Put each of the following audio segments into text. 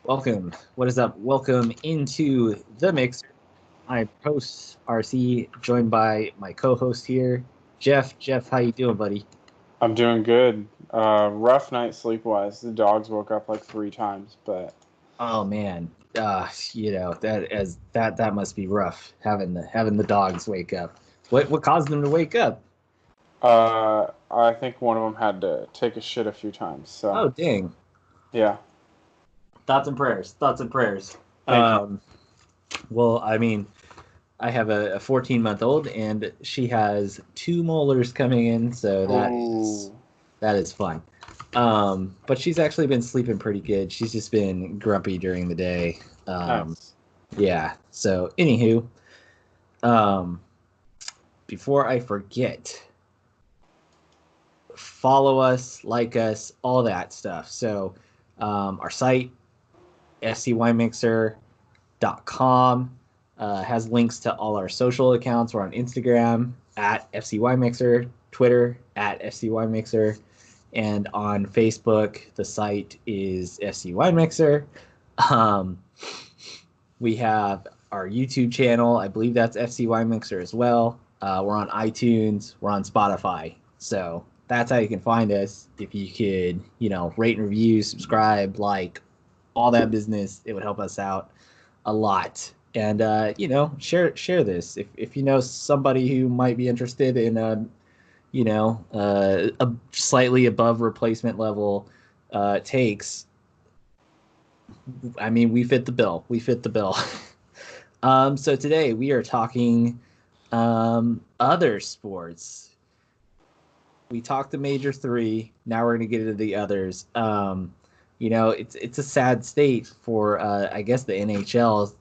Welcome. What is up? Welcome into the mix. I'm host RC, joined by my co-host here, Jeff. Jeff, how you doing, buddy? I'm doing good. Rough night sleep-wise. The dogs woke up like 3 times, but Oh man, that must be rough having the dogs wake up. What caused them to wake up? I think one of them had to take a shit a few times. So Oh dang! yeah, Thoughts and prayers. Thoughts and prayers. thank you. Um, well, I mean, I have a 14-month-old, and she has two molars coming in, so Ooh, that is fun. But she's actually been sleeping pretty good. She's just been grumpy during the day. nice. Yeah. So, anywho, um, before I forget, follow us, like us, all that stuff. So, our site, fcymixer.com, has links to all our social accounts. We're on Instagram at fcymixer, Twitter at fcymixer, and on Facebook, the site is FCY Mixer. Um, we have our YouTube channel. I believe that's FCY Mixer as well. We're on iTunes. We're on Spotify. So that's how you can find us. If you could, rate and review, subscribe, like, all that business, it would help us out a lot. And share this if you know somebody who might be interested in a slightly above replacement level takes. I mean, we fit the bill. We fit the bill. So today we are talking other sports. We talked the major three. Now we're going to get into the others. It's a sad state for I guess the NHL,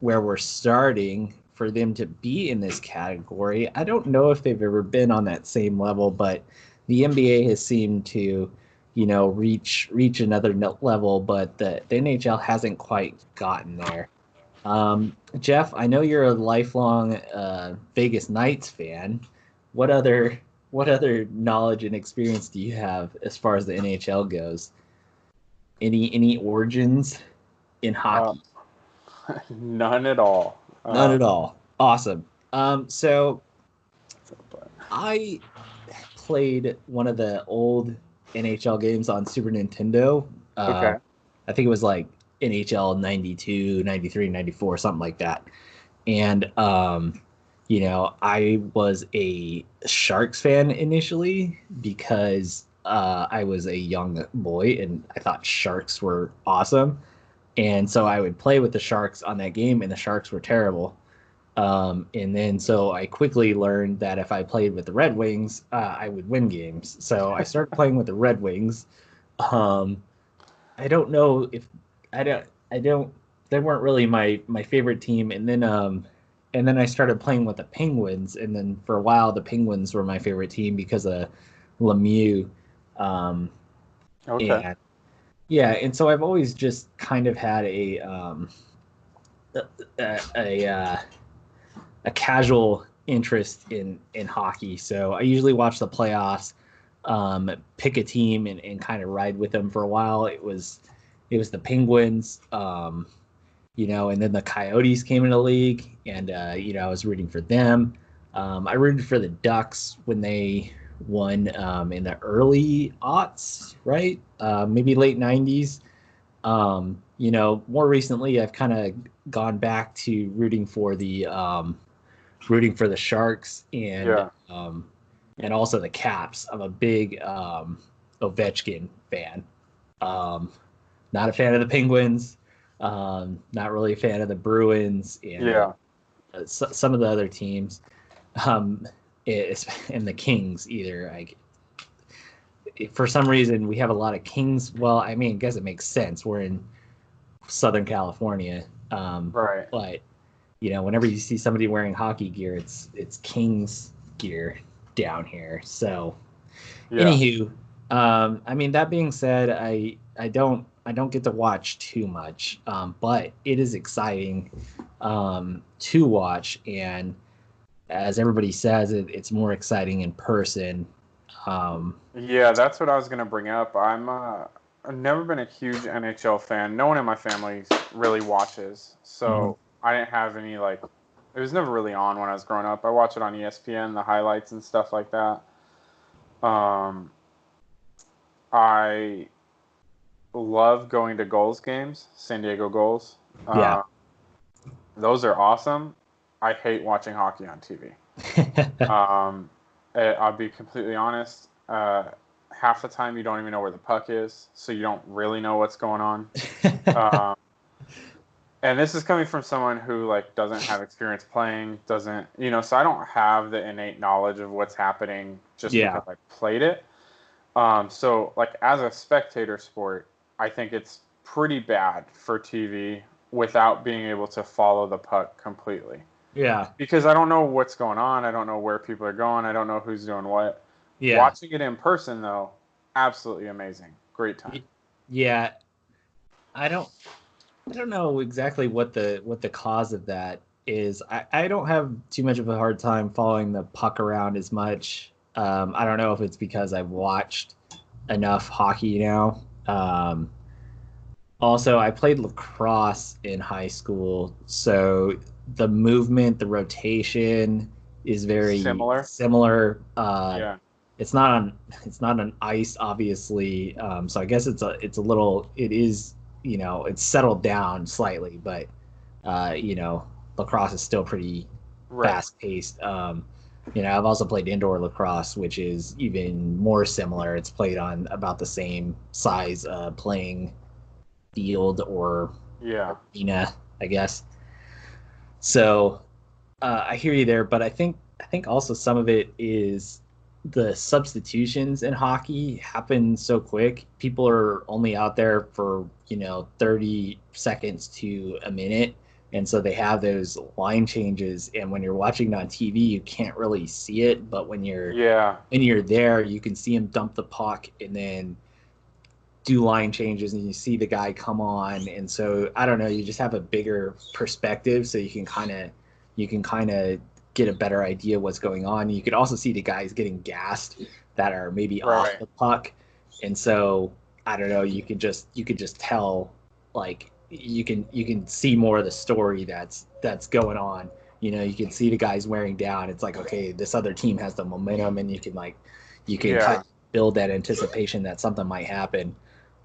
where we're starting for them to be in this category. I don't know if they've ever been on that same level, but the NBA has seemed to, reach another level, but the NHL hasn't quite gotten there. Jeff, I know you're a lifelong Vegas Knights fan. What other knowledge and experience do you have as far as the NHL goes? Any origins in Uh, hockey? none at all. None at all. Awesome. So But I played one of the old NHL games on Super Nintendo. okay. I think it was like NHL 92, 93, 94, something like that. And, I was a Sharks fan initially because I was a young boy and I thought Sharks were awesome. And so I would play with the Sharks on that game, and the Sharks were terrible. And then so I quickly learned that if I played with the Red Wings, I would win games. So I started playing with the Red Wings. Um, I don't know if I don't they weren't really my favorite team. And then I started playing with the Penguins, and then for a while the Penguins were my favorite team because of Lemieux. Um, Okay. and yeah, and so I've always just kind of had a a, a, a casual interest in hockey. So I usually watch the playoffs, pick a team and kind of ride with them for a while. It was the Penguins, and then the Coyotes came in the league, and I was rooting for them. I rooted for the Ducks when they won in the early aughts, right? Maybe late '90s. More recently, I've kind of gone back to rooting for the Sharks Yeah. and also the Caps. I'm a big Ovechkin fan. Um, Not a fan of the Penguins. Not really a fan of the Bruins and Yeah. some of the other teams. Um, and the Kings either. For some reason, we have a lot of Kings. Well, I mean, I guess it makes sense. We're in Southern California, Right. but whenever you see somebody wearing hockey gear, it's Kings gear down here. So, Yeah. anywho, I mean, that being said, I don't get to watch too much, but it is exciting to watch, and as everybody says, it's more exciting in person. Um, Yeah, that's what I was gonna bring up. I've never been a huge NHL fan. No one in my family really watches, so I didn't have any like. It was never really on when I was growing up. I watch it on ESPN, the highlights and stuff like that. I love going to Gulls games, San Diego Gulls. Yeah. Those are awesome. I hate watching hockey on TV. I'll be completely honest. Half the time you don't even know where the puck is, so you don't really know what's going on. And this is coming from someone who like doesn't have experience playing, doesn't, so I don't have the innate knowledge of what's happening just because I played it. So like as a spectator sport, I think it's pretty bad for TV without being able to follow the puck completely. Yeah. Because I don't know what's going on. I don't know where people are going. I don't know who's doing what. Yeah. Watching it in person, though, absolutely amazing. Great time. Yeah. I don't know exactly what the cause of that is. I don't have too much of a hard time following the puck around as much. I don't know if it's because I've watched enough hockey now. Also, I played lacrosse in high school, so the movement, the rotation is very similar. Yeah. It's not on ice, obviously. So I guess it's a little. It is, it's settled down slightly, but lacrosse is still pretty fast paced. I've also played indoor lacrosse, which is even more similar. It's played on about the same size playing field or arena, I guess. So I hear you there, but I think also some of it is the substitutions in hockey happen so quick. People are only out there for 30 seconds to a minute, and so they have those line changes. And when you're watching it on TV, you can't really see it, but when you're there, you can see him dump the puck and then do line changes, and you see the guy come on. And so I don't know, you just have a bigger perspective, so you can kind of get a better idea what's going on. You could also see the guys getting gassed that are maybe off the puck, and so I don't know, you could just tell, like you can see more of the story that's going on. You can see the guys wearing down. It's like, okay, this other team has the momentum, and you can kind of build that anticipation that something might happen.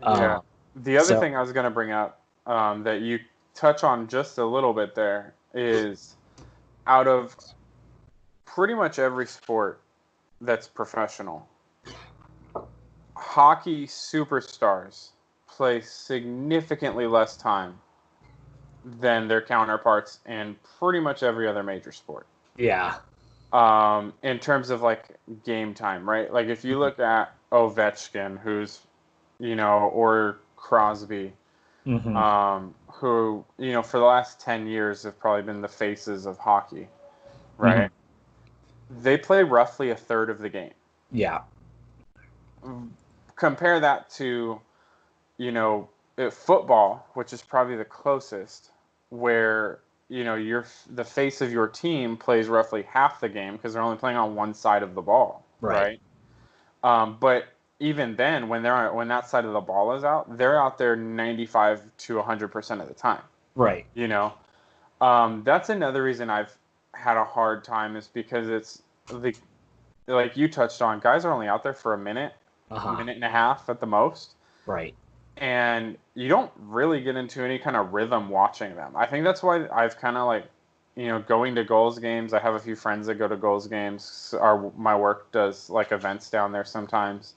Yeah. The other thing I was going to bring up that you touch on just a little bit there is, out of pretty much every sport that's professional, hockey superstars play significantly less time than their counterparts in pretty much every other major sport. Yeah. In terms of like game time, right? Like if you look at Ovechkin, who's or Crosby, who, for the last 10 years have probably been the faces of hockey, right? They play roughly a third of the game. Yeah. Compare that to, football, which is probably the closest, where, the face of your team plays roughly half the game because they're only playing on one side of the ball, right? But even then, when that side of the ball is out, they're out there 95 to 100% of the time. Right. That's another reason I've had a hard time, is because it's like you touched on, guys are only out there for a minute and a half at the most. Right. And you don't really get into any kind of rhythm watching them. I think that's why I've kind of like, going to Gulls games. I have a few friends that go to Gulls games. My work does like events down there sometimes.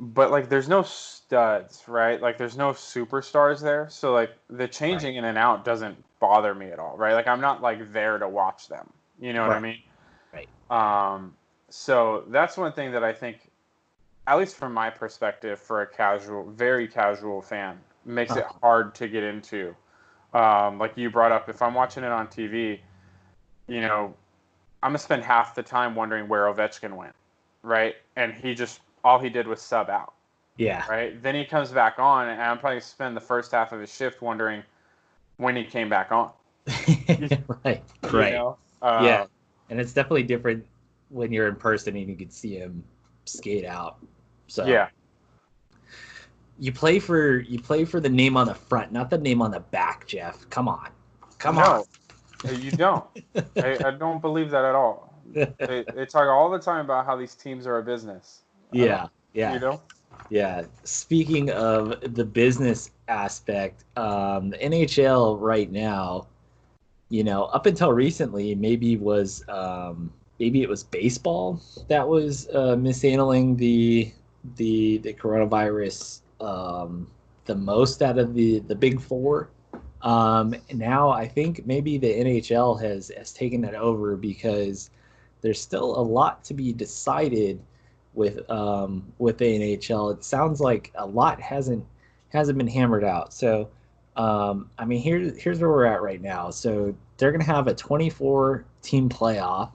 But like, there's no studs, right? Like, there's no superstars there. So like, the changing in and out doesn't bother me at all, right? Like, I'm not like there to watch them. You know what I mean? Right. So that's one thing that I think, at least from my perspective, for a very casual fan, makes it hard to get into. Like you brought up, if I'm watching it on TV, I'm gonna spend half the time wondering where Ovechkin went, right? And all he did was sub out. Yeah. Right. Then he comes back on, and I'm probably spend the first half of his shift wondering when he came back on. Right. Yeah. And it's definitely different when you're in person and you can see him skate out. So You play for the name on the front, not the name on the back, Jeff. Come on. Come on. No, you don't. I don't believe that at all. They talk all the time about how these teams are a business. I don't, Yeah, you yeah, know? yeah. Speaking of the business aspect, the NHL right now, up until recently, maybe it was baseball that was mishandling the coronavirus the most out of the big four. Now I think maybe the NHL has taken that over because there's still a lot to be decided with the NHL. It sounds like a lot hasn't been hammered out. So I mean, here's where we're at right now. So they're gonna have a 24 team playoff.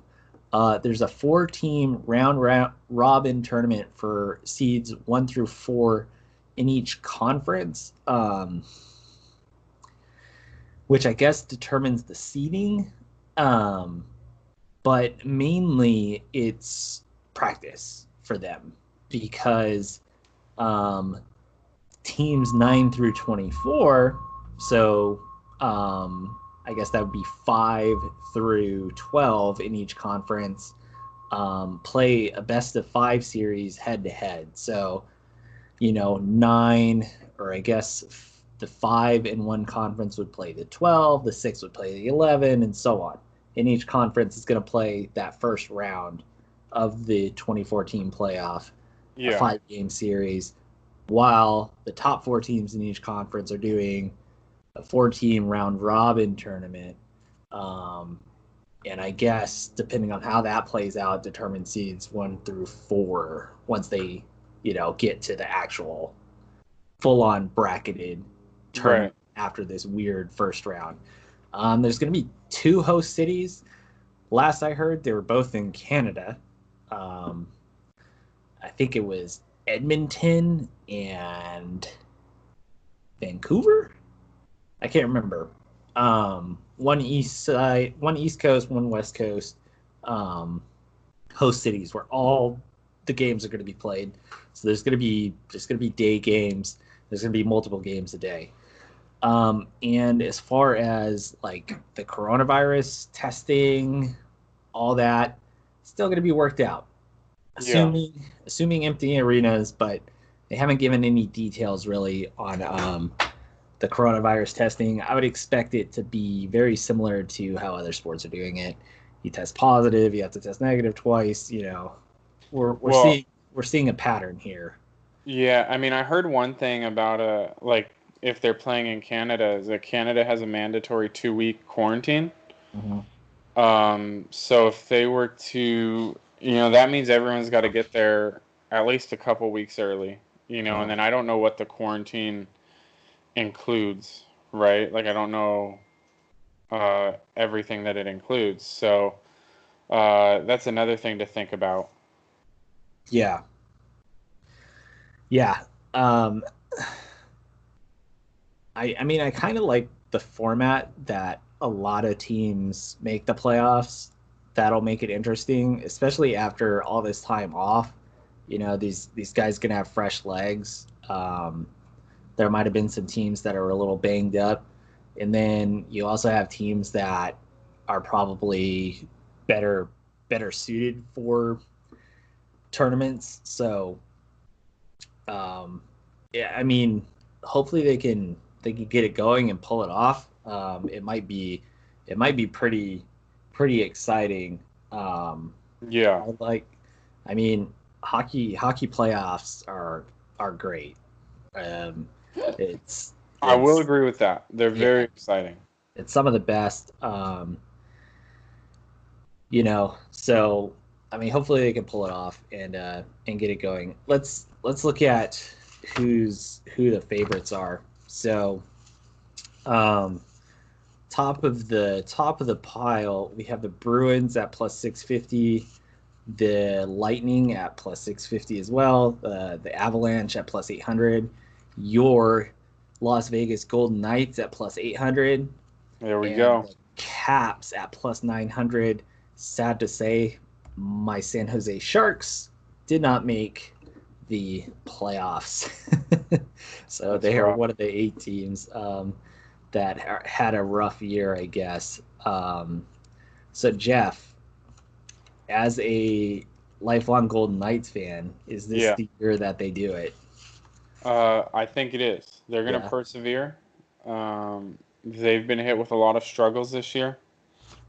There's a 4 team round robin tournament for seeds 1 through 4 in each conference, which I guess determines the seeding. Um, but mainly it's practice for them because um, teams 9 through 24, so I guess that would be 5 through 12 in each conference, play a best of 5 series head to head. So, 9, or I guess the 5 in one conference would play the 12, the 6 would play the 11, and so on. In each conference is going to play that first round of the 2014 playoff, a Yeah. 5-game series, while the top 4 teams in each conference are doing a 4-team round robin tournament. And I guess depending on how that plays out, determine seeds 1 through 4 once they, get to the actual full-on bracketed tournament after this weird first round. There's going to be 2 host cities. Last I heard, they were both in Canada. I think it was Edmonton and Vancouver. I can't remember. One east coast, one west coast. Host cities where all the games are going to be played. So there's going to be day games. There's going to be multiple games a day. And as far as like the coronavirus testing, all that, still going to be worked out. Assuming empty arenas, but they haven't given any details really on the coronavirus testing. I would expect it to be very similar to how other sports are doing it. You test positive, you have to test negative twice. We're seeing a pattern here. Yeah, I mean, I heard one thing about like if they're playing in Canada, is that Canada has a mandatory 2-week quarantine. Mm-hmm. So if they were to, that means everyone's got to get there at least a couple weeks early, and then I don't know what the quarantine includes, right? Like I don't know everything that it includes. So that's another thing to think about. Yeah. Yeah. Um, I mean, I kind of like the format that a lot of teams make the playoffs. That'll make it interesting, especially after all this time off. These guys gonna have fresh legs. There might have been some teams that are a little banged up, and then you also have teams that are probably better suited for tournaments. So, yeah, I mean, hopefully they can get it going and pull it off. It might be pretty exciting. Yeah. I mean, hockey playoffs are great. Um, it's I will it's agree with that. They're very yeah, exciting. it's some of the best. So I mean, hopefully they can pull it off and get it going. Let's look at who the favorites are. So, um, top of the pile, we have the Bruins at plus 650, the Lightning at plus 650 as well, the Avalanche at plus 800, your Las Vegas Golden Knights at plus 800, There we and go. the Caps at plus 900. Sad to say, my San Jose Sharks did not make the playoffs. So That's they are rough. one of the 8 teams that had a rough year, I guess. So Jeff, as a lifelong Golden Knights fan, is this Yeah. the year that they do it? I think it is. They're going to Yeah. persevere. They've been hit with a lot of struggles this year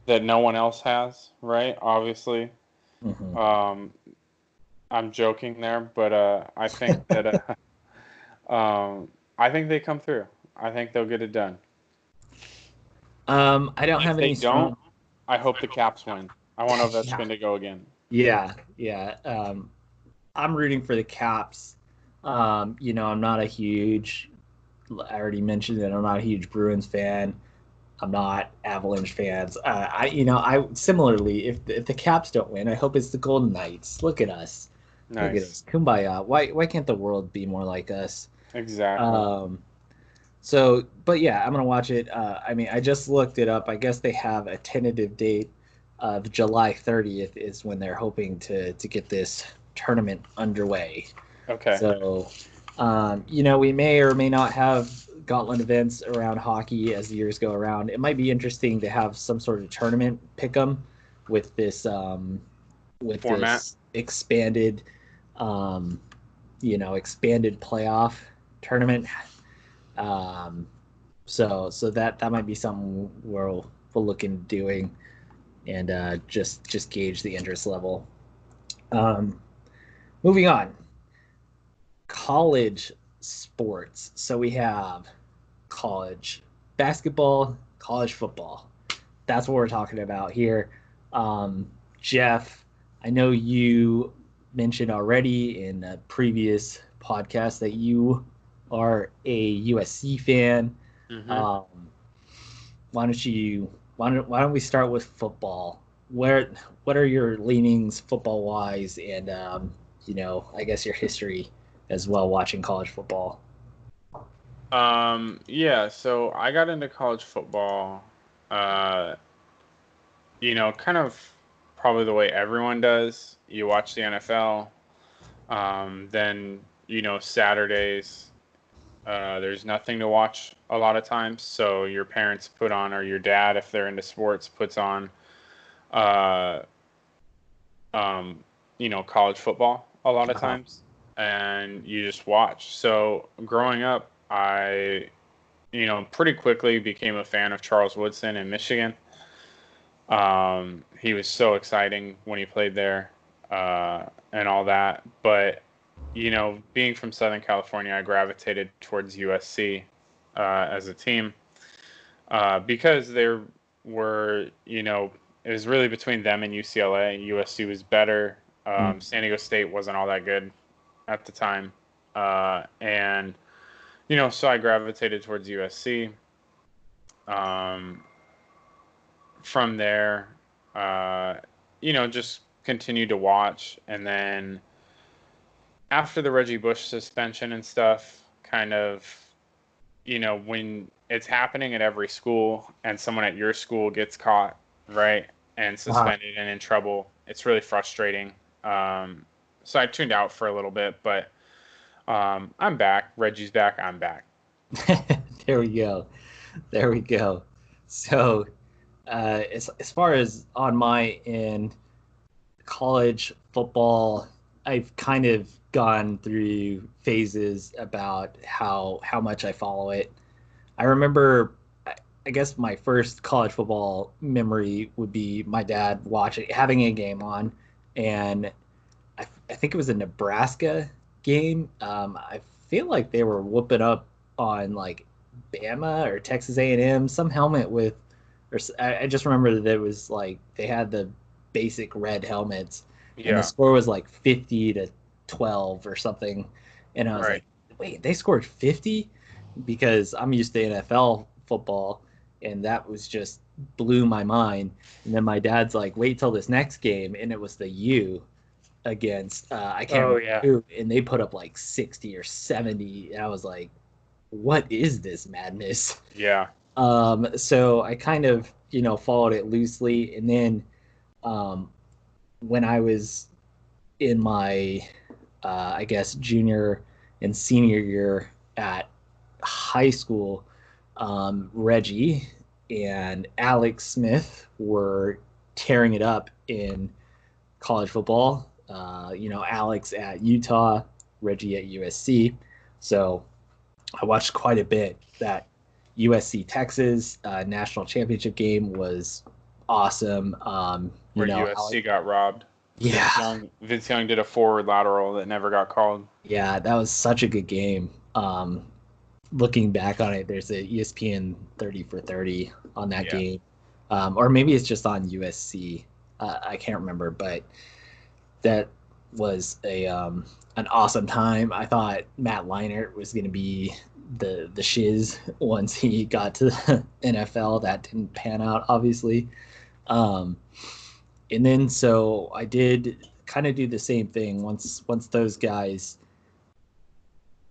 that no one else has, right? Obviously. Hmm. Um, I'm joking there, but I think that I think they come through. I think they'll get it done. I don't If have they any don't, strong. I hope the Caps win. I want Yeah, Ovechkin to go again. yeah. I'm rooting for the Caps. I'm not a huge. I already mentioned that I'm not a huge Bruins fan. I'm not Avalanche fans. I similarly, if the Caps don't win, I hope it's the Golden Knights. Look at us, Nice. kumbaya. Why can't the world be more like us? Exactly. Um, but yeah, I'm gonna watch it. I just looked it up. I guess they have a tentative date of July 30th is when they're hoping to get this tournament underway. Okay. So, we may or may not have gauntlet events around hockey as the years go around. It might be interesting to have some sort of tournament pick 'em with this Format. expanded, expanded playoff tournament. Um, so that might be something we'll look into doing and just gauge the interest level. Um, moving on, college sports. So we have college basketball, college football. That's what we're talking about here. Jeff, I know you mentioned already in a previous podcast that you are a USC fan. Mm-hmm. Um, why don't we start with football? What are your leanings football wise, and I guess your history as well watching college football. Yeah, so I got into college football, uh, kind of probably the way everyone does. You watch the NFL, then, Saturdays, there's nothing to watch a lot of times. So your parents put on, or your dad, if they're into sports, puts on, uh, um, college football a lot of Uh-huh. times, and you just watch. So growing up, I pretty quickly became a fan of Charles Woodson in Michigan. He was so exciting when he played there, and all that. But, being from Southern California, I gravitated towards USC as a team because there were, it was really between them and UCLA. USC was better. Mm. San Diego State wasn't all that good at the time. And so I gravitated towards USC. Um, from there, uh, just continued to watch. And then after the Reggie Bush suspension and stuff, kind of, when it's happening at every school and someone at your school gets caught, right, and Uh-huh. suspended and in trouble, it's really frustrating. So I tuned out for a little bit, but I'm back. Reggie's back. I'm back. There we go. There we go. So, as far as on my end, college football, I've kind of gone through phases about how much I follow it. I remember, I guess my first college football memory would be my dad watching having a game on, and I think it was a Nebraska game. I feel like they were whooping up on like Bama or Texas A&M, some helmet with, I just remember that it was like they had the basic red helmets, and the Yeah. score was like 50-12 or something, and I was Right. like, wait, they scored 50? Because I'm used to NFL football, and that was just blew my mind. And then my dad's like, wait till this next game, and it was the U against I can't Oh remember yeah. who, and they put up like 60 or 70, and I was like, what is this madness? Yeah. So I kind of followed it loosely, and then um, when I was in my I guess, junior and senior year at high school, Reggie and Alex Smith were tearing it up in college football. Alex at Utah, Reggie at USC. So I watched quite a bit. That USC Texas national championship game was awesome. Where USC got robbed. Yeah, Vince Young did a forward lateral that never got called. yeah, that was such a good game. Looking back on it, there's a ESPN 30 for 30 on that game, or maybe it's just on USC. I can't remember, but that was an awesome time. I thought Matt Leinart was going to be the shiz once he got to the NFL. That didn't pan out, obviously. And then so I did kind of do the same thing once those guys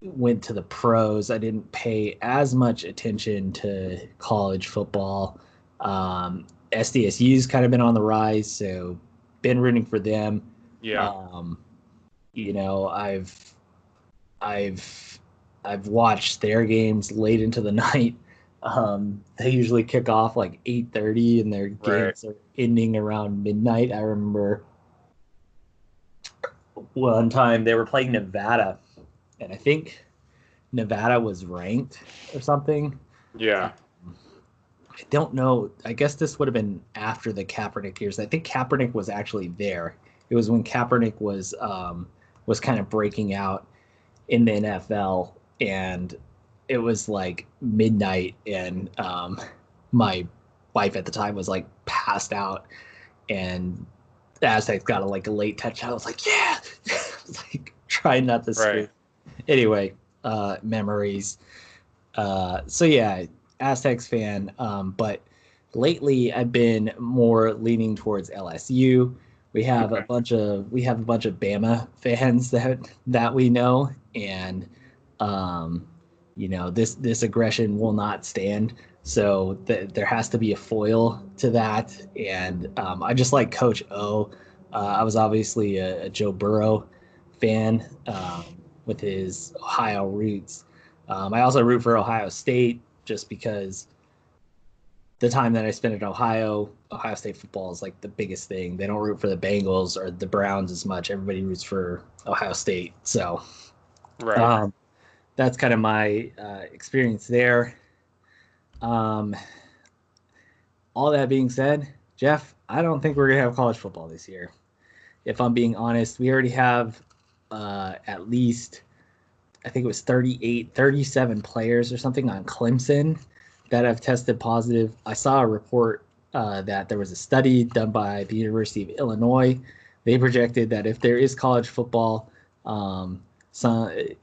went to the pros. I didn't pay as much attention to college football. SDSU's kind of been on the rise, so been rooting for them. Yeah. I've watched their games late into the night. They usually kick off like 8:30, and their games are ending around midnight. I remember one time they were playing Nevada, and I think Nevada was ranked or something. Yeah. I don't know. I guess this would have been after the Kaepernick years. I think Kaepernick was actually there. It was when Kaepernick was kind of breaking out in the NFL, and it was like midnight, and my wife at the time was like passed out, and the Aztecs got a late touchdown. I was like, yeah, I was like trying not to scream. Anyway, memories. So yeah, Aztecs fan. But lately I've been more leaning towards LSU. We have a bunch of Bama fans that we know, and this aggression will not stand. So there has to be a foil to that, and I just like Coach O. I was obviously a Joe Burrow fan with his Ohio roots. I also root for Ohio State just because the time that I spent in Ohio State football is like the biggest thing. They don't root for the Bengals or the Browns as much. Everybody roots for Ohio State. So that's kind of my experience there. All that being said, Jeff, I don't think we're going to have college football this year. If I'm being honest, we already have at least, I think it was 37 players or something on Clemson that have tested positive. I saw a report that there was a study done by the University of Illinois. They projected that if there is college football, and I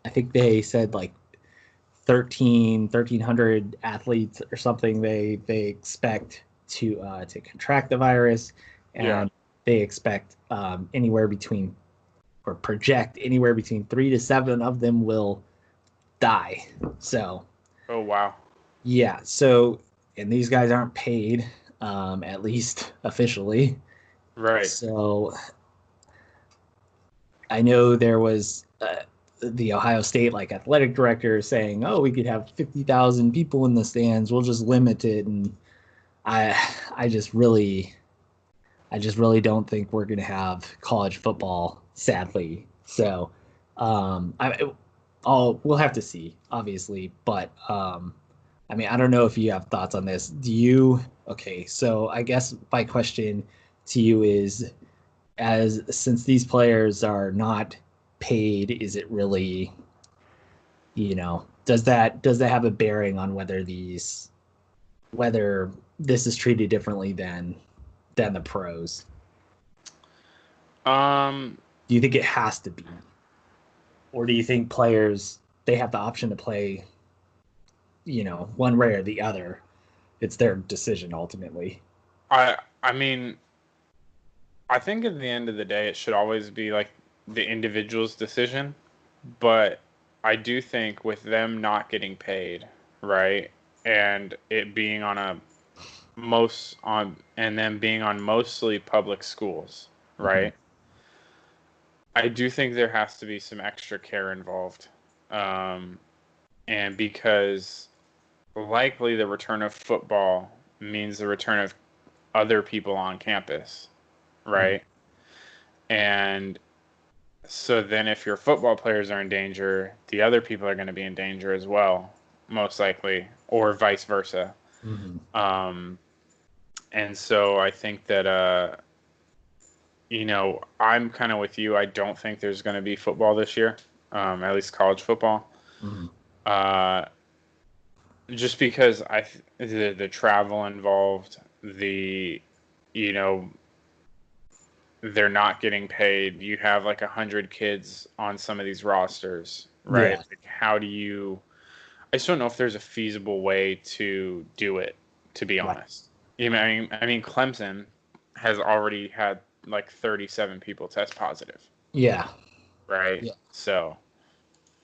think they said like 1,300 athletes or something they expect to contract the virus, and they expect anywhere between, or project anywhere between 3 to 7 of them will die. So oh wow. Yeah, so, and these guys aren't paid, at least officially. Right. So I know there was the Ohio State athletic director saying, "Oh, we could have 50,000 people in the stands. We'll just limit it." And I just really don't think we're going to have college football, sadly. So we'll have to see, obviously, but I mean, I don't know if you have thoughts on this. Do you? Okay, so I guess my question to you is, since these players are not paid, is it really, does that have a bearing on whether this is treated differently than the pros? Do you think it has to be, or do you think players, they have the option to play, one way or the other? It's their decision ultimately. I mean, I think at the end of the day, it should always be like the individual's decision. But I do think with them not getting paid, right, and it being and them being on mostly public schools, right? I do think there has to be some extra care involved. And because likely the return of football means the return of other people on campus, right? And so then if your football players are in danger, the other people are going to be in danger as well, most likely, or vice versa. Mm-hmm. And so I think that, I'm kind of with you. I don't think there's going to be football this year, at least college football. Mm-hmm. Uh, just because the travel involved, you know, they're not getting paid. You have like 100 kids on some of these rosters, right? Yeah. Like, how do you? I just don't know if there's a feasible way to do it. To be Right. honest, I mean, Clemson has already had like 37 people test positive, Yeah. right? Yeah. So,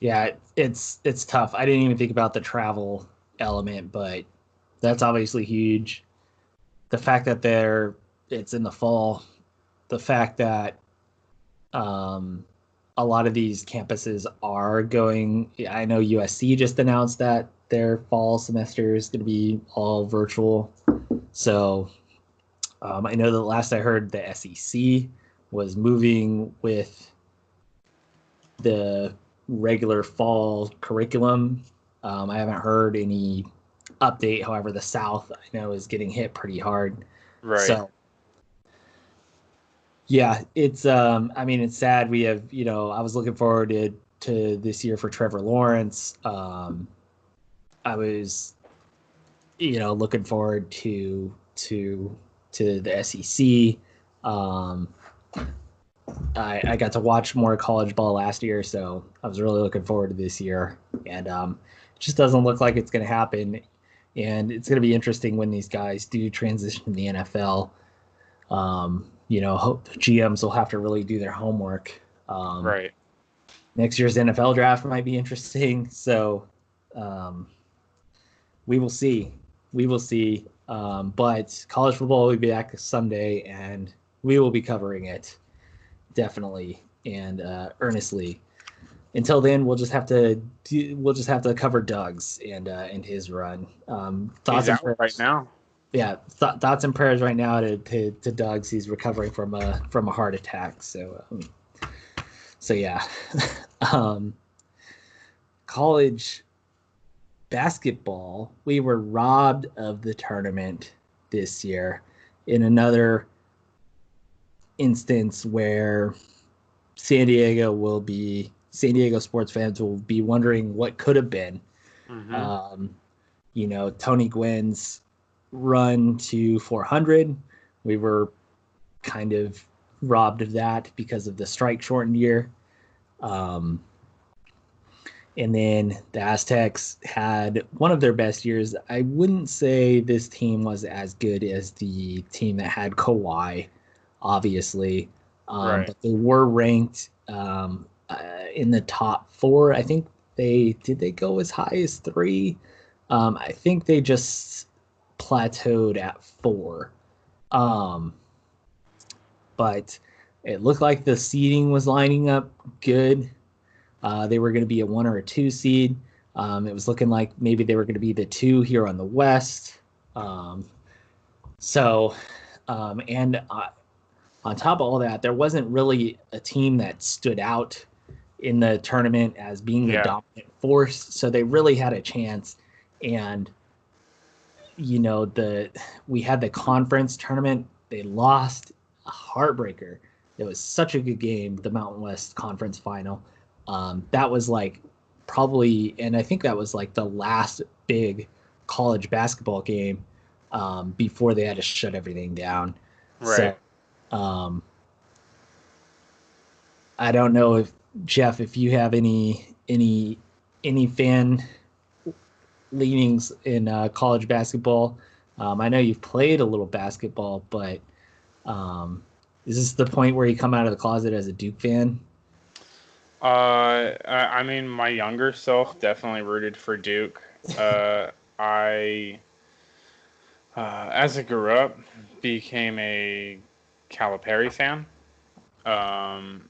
Yeah. It's tough. I didn't even think about the travel element, but that's obviously huge. The fact that it's in the fall, the fact that um, a lot of these campuses are going. I know USC just announced that their fall semester is going to be all virtual. So I know that last I heard, the SEC was moving with the regular fall curriculum. I haven't heard any update. However, the South, I know, is getting hit pretty hard. right. So yeah, it's sad. We have, I was looking forward to this year for Trevor Lawrence. I was, looking forward to the SEC. Um, I got to watch more college ball last year, so I was really looking forward to this year. And it just doesn't look like it's going to happen. And it's going to be interesting when these guys do transition to the NFL. Hope GMs will have to really do their homework. Right. Next year's NFL draft might be interesting. So um, we will see. We will see. But college football will be back Sunday, and we will be covering it definitely and earnestly. Until then, we'll just have to cover Doug's and his run. He's Thoughts and out right prayers. now. Yeah, thoughts and prayers right now to Doug's. He's recovering from a heart attack. So yeah, um, college basketball. We were robbed of the tournament this year in another instance where San Diego sports fans will be wondering what could have been. Mm-hmm. Um, Tony Gwynn's run to 400. We were kind of robbed of that because of the strike shortened year. Um, and then the Aztecs had one of their best years. I wouldn't say this team was as good as the team that had Kawhi, obviously, Right. but they were ranked in the top four. I think they go as high as three. I think they just plateaued at four. Um, but it looked like the seeding was lining up good. They were going to be a 1 or a 2 seed. It was looking like maybe they were going to be the 2 here on the West. Um, so, and on top of all that, there wasn't really a team that stood out in the tournament as being the Yeah. dominant force. So they really had a chance. And we had the conference tournament. They lost, a heartbreaker. It was such a good game, the Mountain West Conference Final. That was like probably, and I think that was like the last big college basketball game before they had to shut everything down. Right. So I don't know if Jeff, if you have any fan leanings in college basketball. I know you've played a little basketball, but um, is this the point where you come out of the closet as a Duke fan? I mean, my younger self definitely rooted for Duke. I, as I grew up, became a Calipari fan. Um,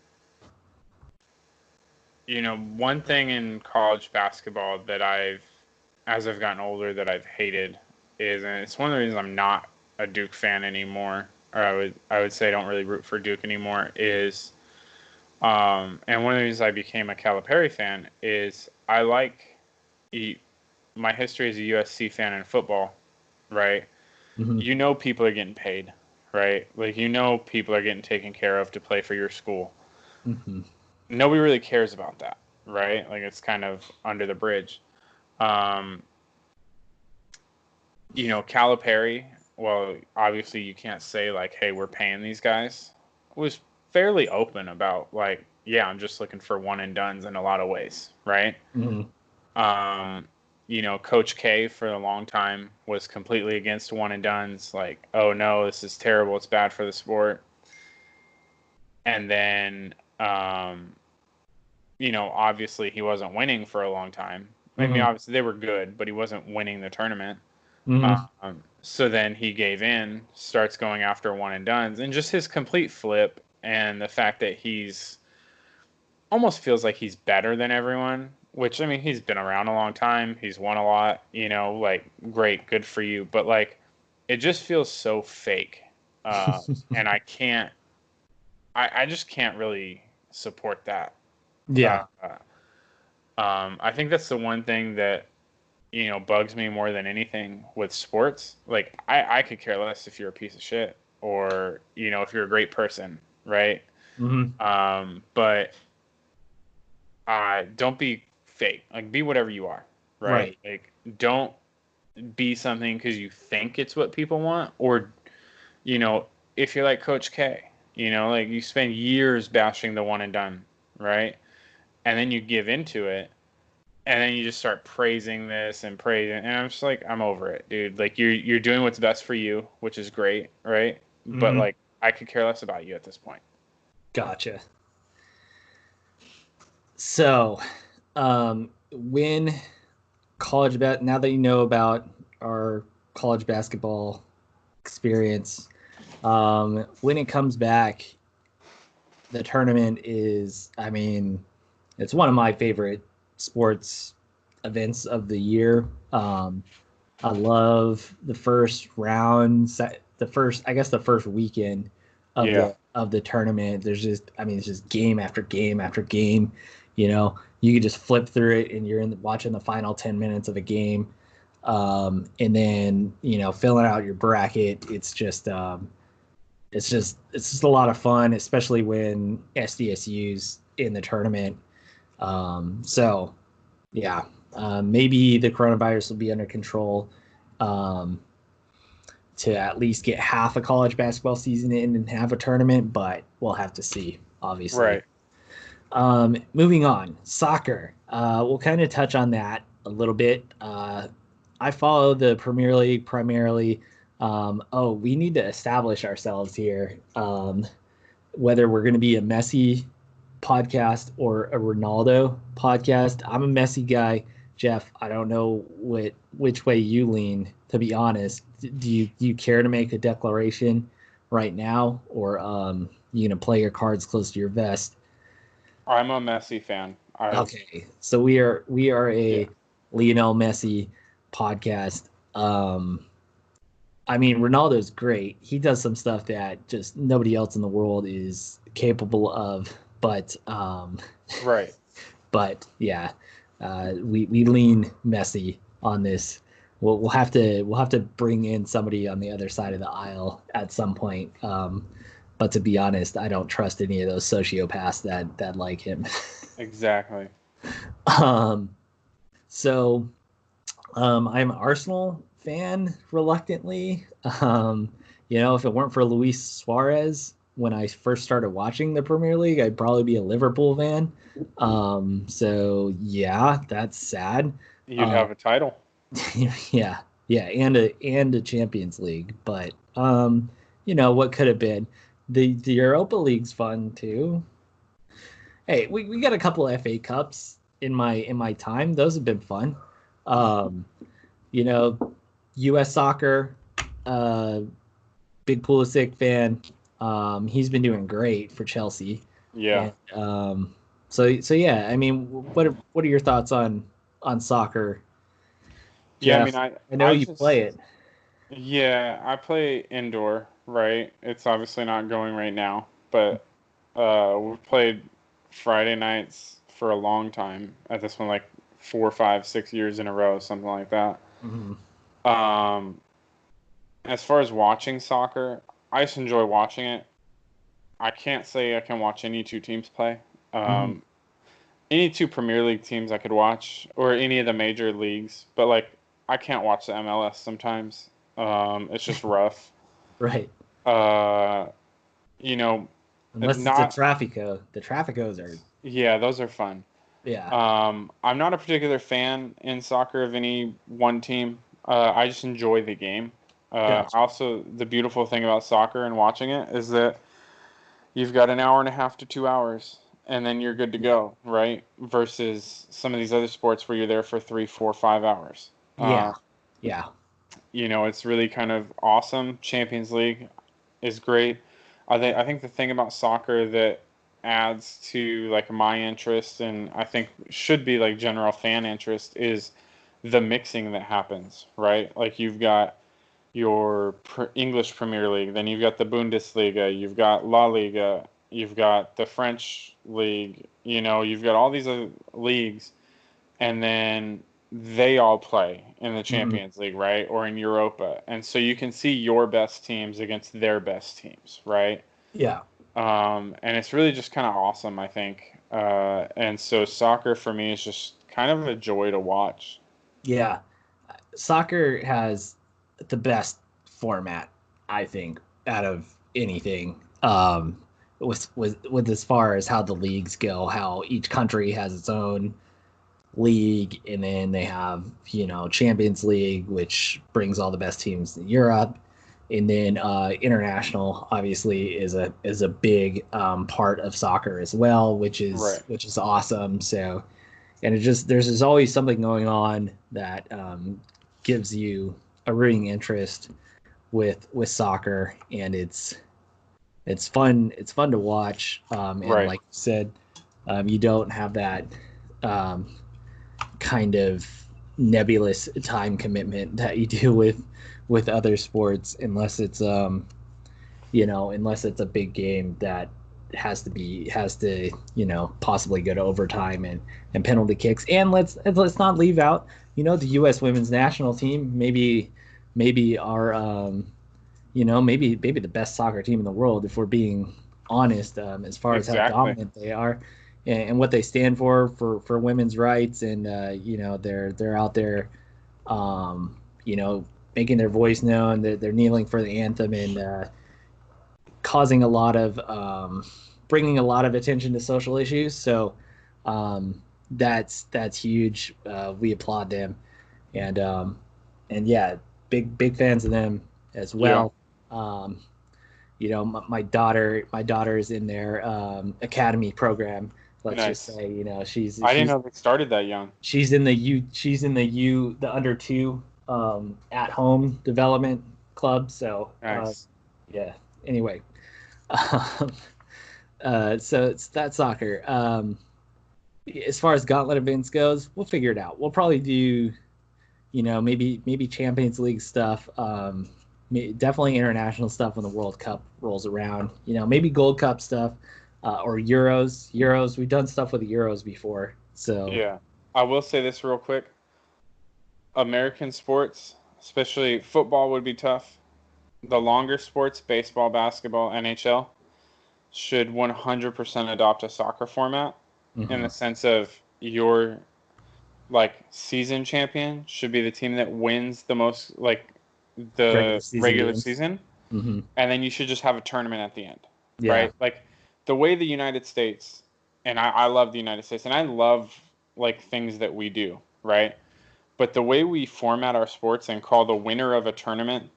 one thing in college basketball that as I've gotten older, that I've hated is, and it's one of the reasons I'm not a Duke fan anymore, or I would say I don't really root for Duke anymore, is, and one of the reasons I became a Calipari fan is my history as a USC fan in football, right? Mm-hmm. People are getting paid, right? Like, people are getting taken care of to play for your school. Mm-hmm. Nobody really cares about that, right? Like, it's kind of under the bridge. Calipari, well, obviously you can't say, like, hey, we're paying these guys, was fairly open about, like, yeah, I'm just looking for one and dones in a lot of ways, right? Mm-hmm. Coach K for a long time was completely against one and dones, like, oh no, this is terrible, it's bad for the sport. And then, obviously he wasn't winning for a long time. I mean, Mm-hmm. obviously they were good, but he wasn't winning the tournament. Mm-hmm. So then he gave in, starts going after one and dones, and just his complete flip and the fact that he's almost feels like he's better than everyone, which, I mean, he's been around a long time. He's won a lot, like, great, good for you. But, like, it just feels so fake. And I just can't really support that. Uh, Yeah. I think that's the one thing that, bugs me more than anything with sports. Like, I could care less if you're a piece of shit or, if you're a great person, right? Mm-hmm. But don't be fake. Like, be whatever you are, right? Right. Like, don't be something because you think it's what people want, or, you know, if you're like Coach K, like, you spend years bashing the one and done, right? And then you give into it, and then you just start praising this and praising, and I'm just like, I'm over it, dude. Like, you're doing what's best for you, which is great, right? But, Mm-hmm. like, I could care less about you at this point. Gotcha. So, when now that you know about our college basketball experience, when it comes back, the tournament is, I mean, it's one of my favorite sports events of the year. I love the first round, the first weekend of Yeah. the tournament. There's just, I mean, it's just game after game after game. You can just flip through it and you're watching the final 10 minutes of a game. And then, filling out your bracket. It's just a lot of fun, especially when SDSU's in the tournament. So yeah, maybe the coronavirus will be under control, um, to at least get half a college basketball season in and have a tournament, but we'll have to see, obviously. Right. Moving on, soccer. We'll kind of touch on that a little bit. I follow the Premier League primarily. We need to establish ourselves here. Whether we're going to be a Messi podcast or a Ronaldo podcast. I'm a Messi guy. Jeff, I don't know which way you lean, to be honest. Do you care to make a declaration right now, or you gonna play your cards close to your vest? I'm a Messi fan. Okay, so we are Yeah. a Lionel Messi podcast. I mean, Ronaldo's great. He does some stuff that just nobody else in the world is capable of. But Right. but yeah, we lean Messi on this. We'll have to bring in somebody on the other side of the aisle at some point. But to be honest, I don't trust any of those sociopaths that like him. Exactly. um, so I'm an Arsenal fan reluctantly. If it weren't for Luis Suarez when I first started watching the Premier League, I'd probably be a Liverpool fan. So yeah, that's sad. You'd Uh, have a title. yeah, yeah, and a Champions League, but what could have been. The Europa League's fun too. Hey, we got a couple of FA Cups in my time. Those have been fun. Um, you know, U.S. soccer, uh, big Pulisic fan. He's been doing great for Chelsea, Yeah. and So yeah, I mean, what are your thoughts on soccer, Yeah, I mean, Jeff? I I know I you play just it. yeah, I play indoor, right? It's obviously not going right now, but we've played Friday nights for a long time. At this one, like 4, 5, 6 years in a row, something like that. Mhm. Um, as far as watching soccer, I just enjoy watching it. I can't say I can watch any two teams play. Mhm. Um, any two Premier League teams I could watch, or any of the major leagues, but like I can't watch the MLS sometimes. It's just rough. Right. Uh, you know, Unless it's a not Trafico. The Traficos are, yeah, those are fun. yeah. I'm not a particular fan in soccer of any one team. I just enjoy the game. Gotcha. Also, the beautiful thing about soccer and watching it is that you've got an hour and a half to 2 hours, and then you're good to Yeah. go, right? Versus some of these other sports where you're there for 3, 4, 5 hours. Yeah. Yeah. It's really kind of awesome. Champions League is great. I think the thing about soccer that adds to like my interest and I think should be like general fan interest is the mixing that happens, right? Like you've got your English Premier League, then you've got the Bundesliga, you've got La Liga, you've got the French league, you've got all these other leagues, and then they all play in the Hmm. Champions League, right? Or in Europa. And so you can see your best teams against their best teams, right? Yeah. And it's really just kind of awesome, I think. And so soccer for me is just kind of a joy to watch. Yeah. Soccer has the best format, I think, out of anything. With as far as how the leagues go, how each country has its own league, and then they have Champions League, which brings all the best teams in Europe, and then international obviously is a big part of soccer as well, which is Right. which is awesome. So, and it just there's just always something going on that gives you a rooting interest with soccer, and it's fun. It's fun to watch, and Right. like you said, you don't have that um, kind of nebulous time commitment that you do with other sports, unless it's a big game that has to possibly go to overtime and penalty kicks. And let's not leave out the U.S. women's national team, maybe our maybe the best soccer team in the world, if we're being honest, as far as how Exactly. dominant they are, and what they stand for women's rights. And they're out there, um, you know, making their voice known. They're kneeling for the anthem, and causing a lot of bringing a lot of attention to social issues. So that's huge. We applaud them, and yeah, big fans of them as Yeah. well. Um, my daughter is in their academy program. Let's just Nice. say, she's I didn't she's know they started that young. she's in the under 2 at home development club. So Nice. yeah. Anyway, um, so it's that soccer. As far as gauntlet events goes, we'll figure it out. We'll probably do, maybe Champions League stuff. Definitely international stuff when the World Cup rolls around. Maybe Gold Cup stuff, or Euros. Euros. We've done stuff with the Euros before. So Yeah. I will say this real quick. American sports, especially football, would be tough. The longer sports, baseball, basketball, NHL, should 100% adopt a soccer format in mhm. the sense of your like season champion should be the team that wins the most like Regular the season regular games. season, Hmm. and then you should just have a tournament at the end, Yeah. right? Like the way the United States, and I love the United States and I love like things that we do, right? But the way we format our sports and call the winner of a tournament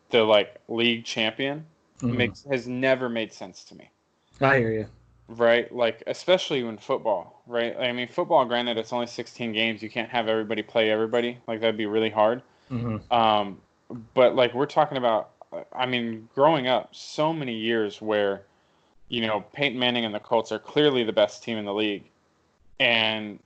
the like league champion Hmm. has never made sense to me. I hear you. Right? Like especially in football, right? I mean, football, granted, it's only 16 games. You can't have everybody play everybody. Like that'd be really hard. Hmm. Um, but like we're talking about, I mean, growing up, so many years where Peyton Manning and the Colts are clearly the best team in the league, And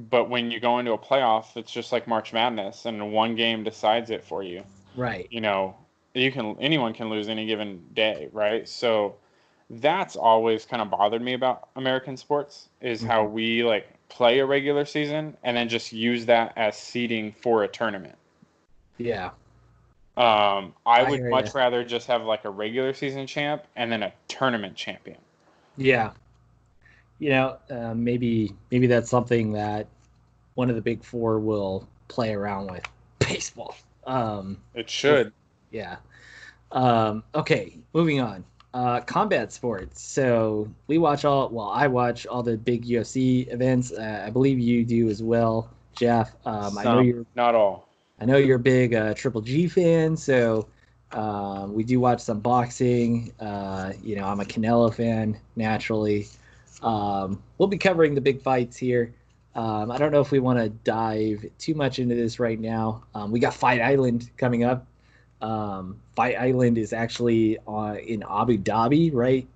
but when you go into a playoff, it's just like March Madness, and one game decides it for you. Right. You know, anyone can lose any given day, right? So that's always kind of bothered me about American sports is how Mhm. we like play a regular season and then just use that as seeding for a tournament. Yeah. I I would hear you. much rather just have like a regular season champ and then a tournament champion. Yeah. Maybe that's something that one of the big four will play around with. Baseball. It We'll, should. yeah. Okay, moving on. Combat sports. So I watch all the big UFC events. I believe you do as well, Jeff. Some, not all. I know you're a big Triple G fan, so we do watch some boxing. I'm a Canelo fan naturally. We'll be covering the big fights here. I don't know if we want to dive too much into this right now. We got Fight Island coming up. Fight Island is actually in Abu Dhabi, right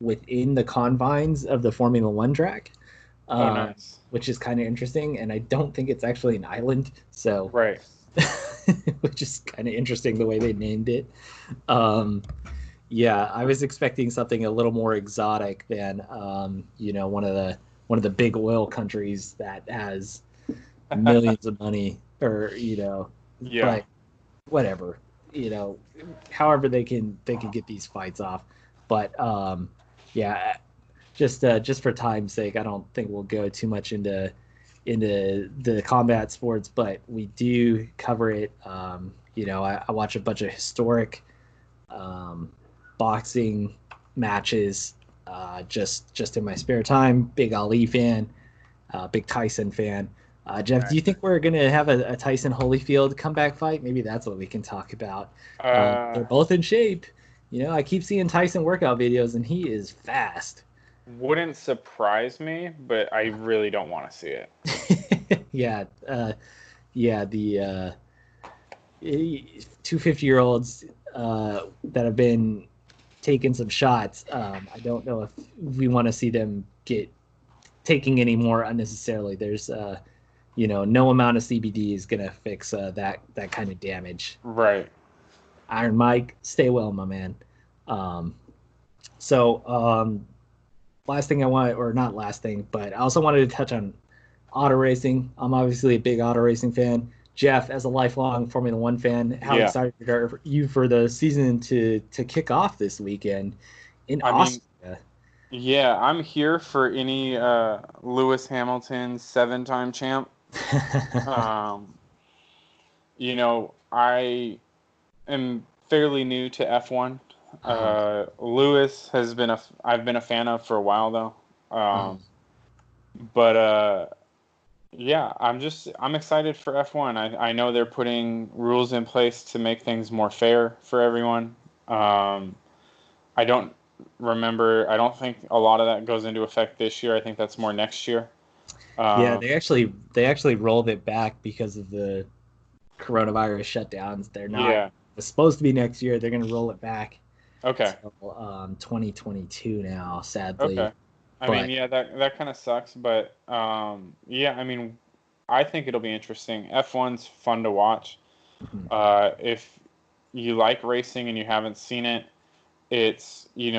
within the confines of the Formula One track, Oh, nice. which is kind of interesting. And I don't think it's actually an island, so Right. which is kind of interesting the way they named it. Um, yeah, I was expecting something a little more exotic than one of the big oil countries that has millions of money, or Yeah. but whatever, you know, however they can get these fights off. But yeah, just for time's sake, I don't think we'll go too much into the combat sports, but we do cover it. I watch a bunch of historic um, boxing matches just in my spare time. Big Ali fan, big Tyson fan. Jeff, do you think we're gonna have a Tyson Holyfield comeback fight? Maybe that's what we can talk about. Uh, They're both in shape. I keep seeing Tyson workout videos, and he is fast. wouldn't surprise me, but I really don't want to see it. Yeah, yeah. The 250-year-olds that have been taking some shots. I don't know if we want to see them get taking any more unnecessarily. There's no amount of CBD is gonna fix that kind of damage. Right. Iron Mike, stay well, my man. Um, so last thing I want, or not last thing, but I also wanted to touch on auto racing. I'm obviously a big auto racing fan. Jeff, as a lifelong Formula One fan, how Yeah. excited are you for the season to kick off this weekend in I mean, Austria? yeah, I'm here for any Lewis Hamilton 7-time champ. Um, I am fairly new to F1. uh, Lewis I've been a fan of for a while though. uh, But yeah, I'm excited for F1. I know they're putting rules in place to make things more fair for everyone. Um, I don't I don't think a lot of that goes into effect this year. I think that's more next year. yeah, Um, they actually rolled it back because of the coronavirus shutdowns. They're not. yeah. It's supposed to be next year. They're going to roll it back Okay. till 2022 now, sadly. Okay. I mean, But yeah, that kind of sucks, but yeah, I mean, I think it'll be interesting. F1's fun to watch. mhm, If you like racing and you haven't seen it, it's, I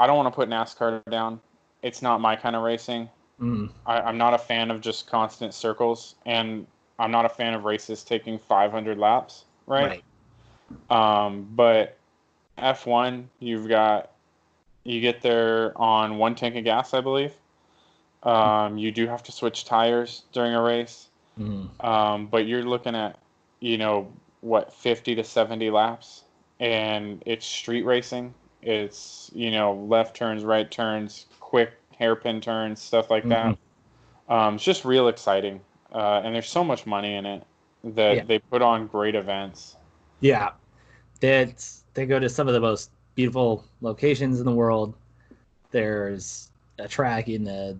don't want to put NASCAR down. It's not my kind of racing. mhm, I'm not a fan of just constant circles, and I'm not a fan of races taking 500 laps, right? right. But F1, you get there on one tank of gas, I believe. You do have to switch tires during a race, Mhm, but you're looking at, you know, what, 50 to 70 laps, and it's street racing. It's, left turns, right turns, quick hairpin turns, stuff like mhm. that. It's just real exciting, and there's so much money in it Yeah, that they put on great events. yeah. They go to some of the most beautiful locations in the world. There's a track in the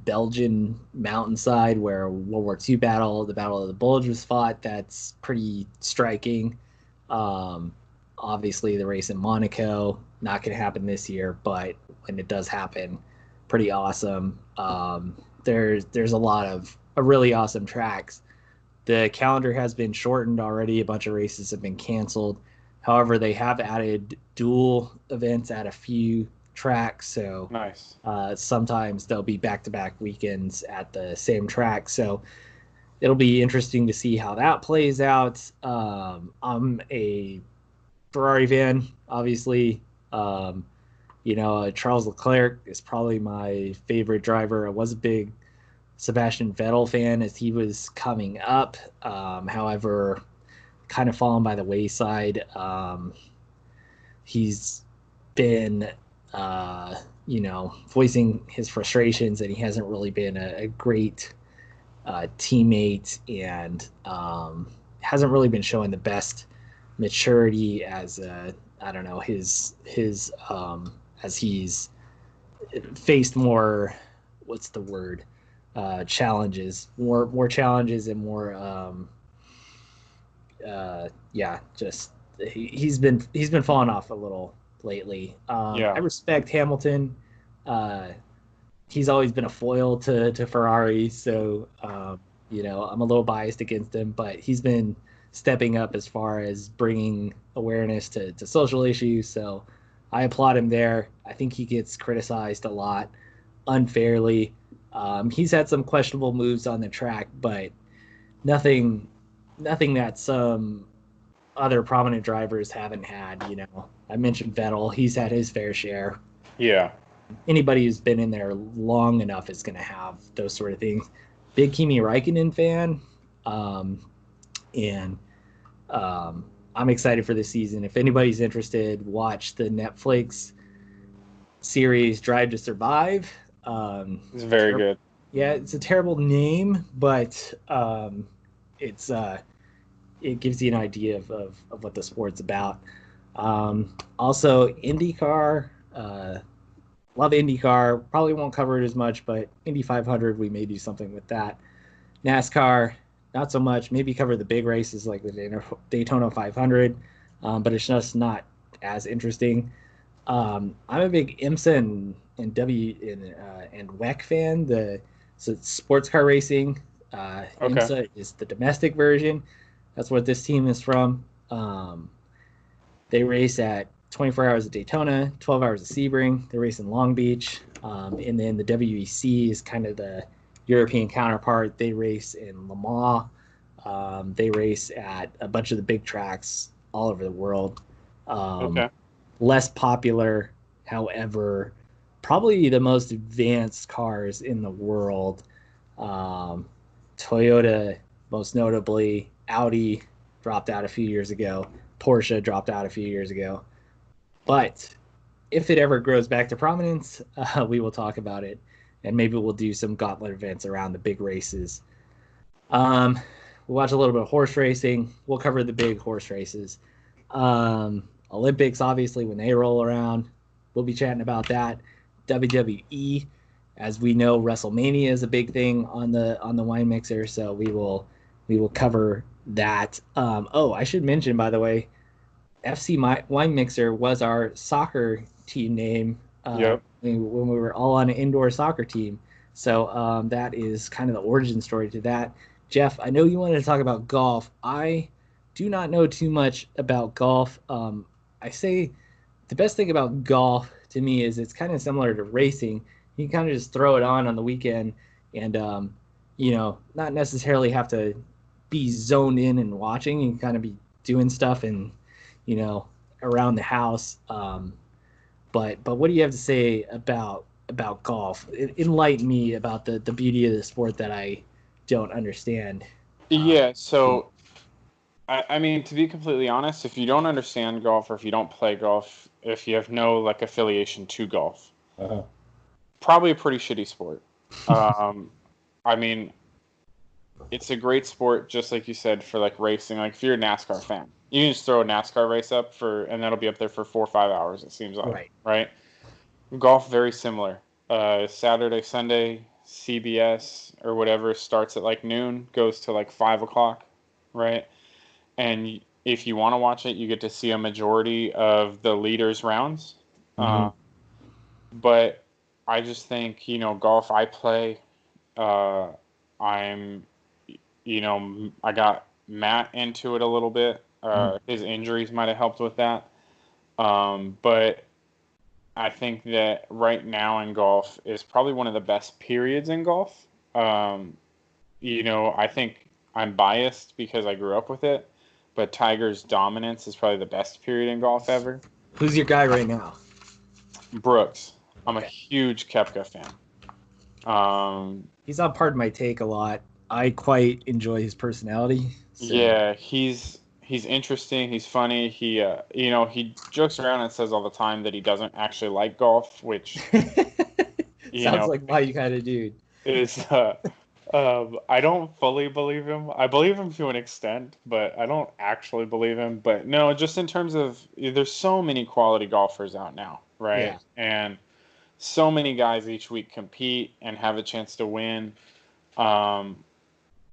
Belgian mountainside where the Battle of the Bulge was fought. That's pretty striking. Um, Obviously, the race in Monaco not going to happen this year, but when it does happen, pretty awesome. There's a lot of really awesome tracks. The calendar has been shortened already. A bunch of races have been canceled. However, they have added dual events at a few tracks. So Nice. sometimes there'll be back-to-back weekends at the same track. So it'll be interesting to see how that plays out. I'm a Ferrari fan, obviously. Charles Leclerc is probably my favorite driver. I was a big Sebastian Vettel fan as he was coming up. However, kind of fallen by the wayside. He's been, voicing his frustrations, and he hasn't really been a great teammate, and hasn't really been showing the best maturity as I don't know his as he's faced more, what's the word, challenges, more challenges, and more just he's been falling off a little lately. I respect Hamilton. He's always been a foil to Ferrari, so I'm a little biased against him, but he's been stepping up as far as bringing awareness to social issues. So I applaud him there. I think he gets criticized a lot unfairly. He's had some questionable moves on the track, but nothing that some other prominent drivers haven't had. I mentioned Vettel. He's had his fair share. Yeah. Anybody who's been in there long enough is going to have those sort of things. Big Kimi Räikkönen fan. I'm excited for this season. If anybody's interested, watch the Netflix series Drive to Survive. It's very good. Yeah, it's a terrible name, but it gives you an idea of what the sport's about. Also, IndyCar. Love IndyCar. Probably won't cover it as much, but Indy 500, we may do something with that. NASCAR, not so much. Maybe cover the big races like the Daytona 500, but it's just not as interesting. I'm a big IMSA and WEC fan. So it's sports car racing. Okay. IMSA is the domestic version. That's what this team is from. They race at 24 hours at Daytona, 12 hours at Sebring. They race in Long Beach. And then the WEC is kind of the European counterpart. They race in Le Mans. They race at a bunch of the big tracks all over the world. Okay. Less popular, however, probably the most advanced cars in the world. Toyota, most notably. Audi dropped out a few years ago. Porsche dropped out a few years ago. But if it ever grows back to prominence, we will talk about it, and maybe we'll do some gauntlet events around the big races. We'll watch a little bit of horse racing. We'll cover the big horse races. Olympics, obviously, when they roll around, we'll be chatting about that. WWE, as we know, WrestleMania is a big thing on the Wine Mixer, so we will cover that. I should mention, by the way, FC Wine Mixer was our soccer team name when we were all on an indoor soccer team. So that is kind of the origin story to that. Jeff, I know you wanted to talk about golf. I do not know too much about golf. I say the best thing about golf to me is it's kind of similar to racing. You can kind of just throw it on the weekend and, not necessarily have to be zoned in and watching. You can kind of be doing stuff and, around the house. But what do you have to say about golf? Enlighten me about the beauty of the sport that I don't understand. Yeah, so I mean, to be completely honest, if you don't understand golf or if you don't play golf, if you have no affiliation to golf, probably a pretty shitty sport. I mean, it's a great sport, just like you said, for racing. Like if you're a NASCAR fan, you can just throw a NASCAR race up and that'll be up there for 4 or 5 hours. It seems like, right? Golf, very similar. Saturday, Sunday, CBS or whatever starts at noon, goes to 5 o'clock, right? And if you want to watch it, you get to see a majority of the leaders' rounds. Mm-hmm. But I just think, golf I play, I'm, I got Matt into it a little bit. His injuries might have helped with that. But I think that right now in golf is probably one of the best periods in golf. I think I'm biased because I grew up with it, but Tiger's dominance is probably the best period in golf ever. Who's your guy right now? Brooks. I'm a Okay. huge Koepka fan. He's on Pardon My Take a lot. I quite enjoy his personality. So. Yeah, he's interesting. He's funny. He jokes around and says all the time that he doesn't actually like golf, which Sounds like my kind of dude. Is I don't fully believe him. I believe him to an extent, but I don't actually believe him. But no, just in terms of there's so many quality golfers out now, right? Yeah. And so many guys each week compete and have a chance to win.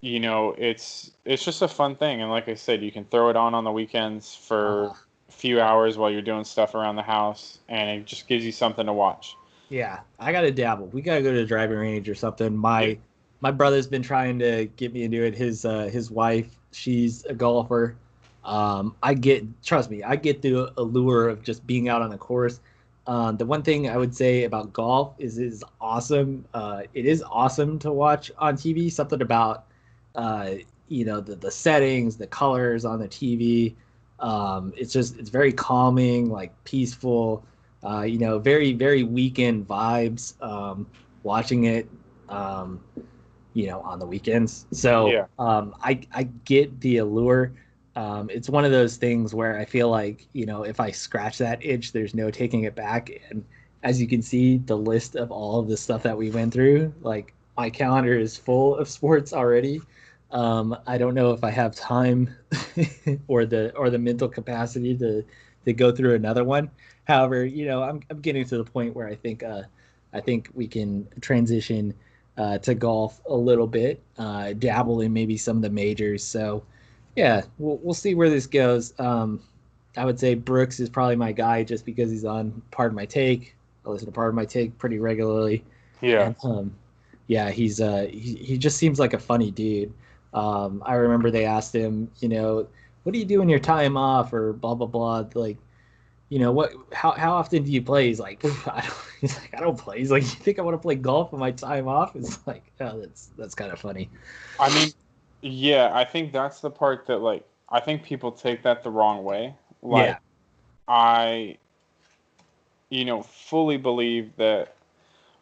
It's just a fun thing. And like I said, you can throw it on the weekends for a few hours while you're doing stuff around the house, and it just gives you something to watch. Yeah, I gotta dabble. We gotta go to the driving range or something. My brother's been trying to get me into it. His wife, she's a golfer. Trust me, I get the allure of just being out on the course. The one thing I would say about golf is awesome. It is awesome to watch on TV. Something about the settings, the colors on the TV. It's very calming, like peaceful. Very, very weekend vibes, watching it, on the weekends. So Yeah. I get the allure. It's one of those things where I feel like, if I scratch that itch, there's no taking it back. And as you can see, the list of all of the stuff that we went through, like my calendar is full of sports already. I don't know if I have time or the mental capacity to go through another one. However, I'm getting to the point where I think we can transition to golf a little bit, dabble in maybe some of the majors. So, yeah, we'll see where this goes. I would say Brooks is probably my guy just because he's on Pardon My Take. I listen to Pardon My Take pretty regularly. Yeah. And yeah, he just seems like a funny dude. I remember they asked him, what do you do in your time off or blah blah blah, like. How often do you play? He's like, I don't play. He's like, you think I want to play golf on my time off? It's like, oh, that's kind of funny. I mean, yeah, I think that's the part that, like, I think people take that the wrong way. Like, Yeah. I, fully believe that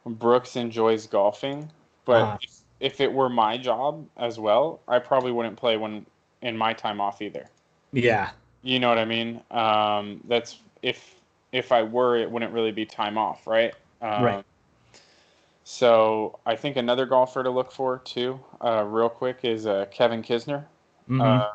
Brooks enjoys golfing, but if it were my job as well, I probably wouldn't play when in my time off either. Yeah. You know what I mean? That's if I were, it wouldn't really be time off, right? Right. So I think another golfer to look for too, real quick, is Kevin Kisner. Mm-hmm.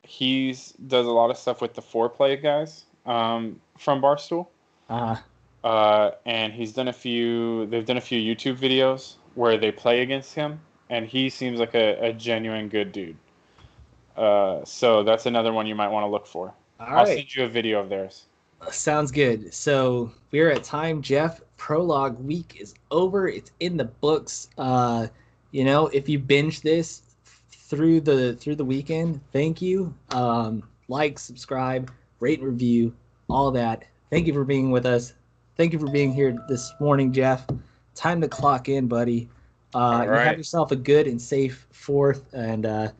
He does a lot of stuff with the Foreplay guys from Barstool. And they've done a few YouTube videos where they play against him, and he seems like a genuine good dude. So that's another one you might want to look for. I'll send you a video of theirs. Sounds good. So we're at time, Jeff. Prologue week is over. It's in the books. If you binge this through the weekend, thank you. Like, subscribe, rate, and review, all that. Thank you for being with us. Thank you for being here this morning, Jeff. Time to clock in, buddy. You have yourself a good and safe 4th, and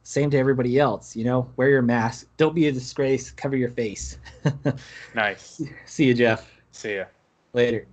same to everybody else. Wear your mask. Don't be a disgrace. Cover your face. Nice. See you, Jeff. See ya. Later.